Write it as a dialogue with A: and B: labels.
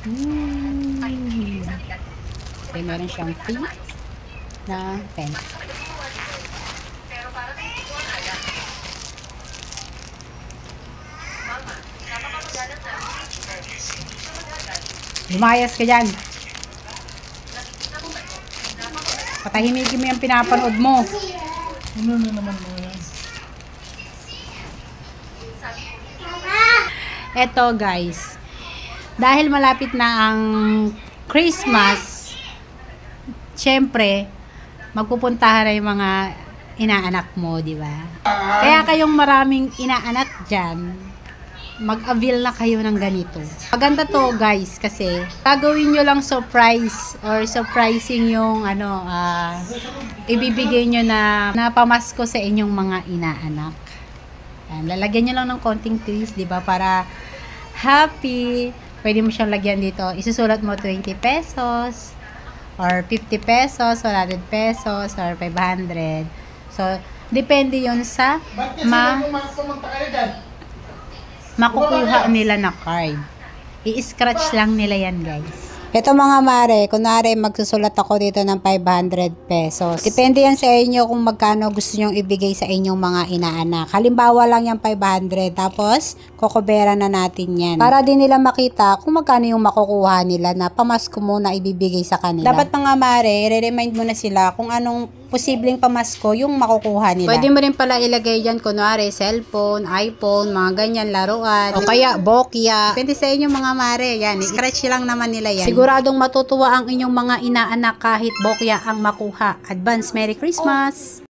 A: Okay, meron siyang free na pen. Lumayas ka dyan. Patahimikin mo yung pinapanood mo.
B: Ano na naman mo yan?
A: Eto guys, dahil malapit na ang Christmas, syempre, magpupuntahan na yung mga inaanak mo, di ba? Kaya kayong maraming inaanak dyan, mag-avail na kayo ng ganito. Maganda to guys, kasi gagawin nyo lang surprise or surprising yung ibibigay nyo na pamasko sa inyong mga inaanak. Yan, lalagyan nyo lang ng konting twist, di ba? Para happy. Pwede mo siyang lagyan dito. Isusulat mo 20 pesos or 50 pesos, 100 pesos or 500. So, depende yun sa makukuha nila na card. I-scratch lang nila yan, guys. Ito mga mare, kunwari magsusulat ako dito ng 500 pesos. Depende yan sa inyo kung magkano gusto nyong ibigay sa inyong mga inaanak. Halimbawa lang yung 500, tapos kokobera na natin yan. Para din nila makita kung magkano yung makukuha nila na pamasko mo na ibibigay sa kanila. Dapat mga mare, i-remind mo na sila kung anong posibleng pamasko yung makukuha nila. Pwede mo rin pala ilagay dyan, kunwari, cellphone, iPhone, mga ganyan, laruan, o kaya bokya. Depende sa inyo mga mare, yan, scratch lang naman nila yan. Siguradong matutuwa ang inyong mga inaanak kahit bokya ang makuha. Advance Merry Christmas!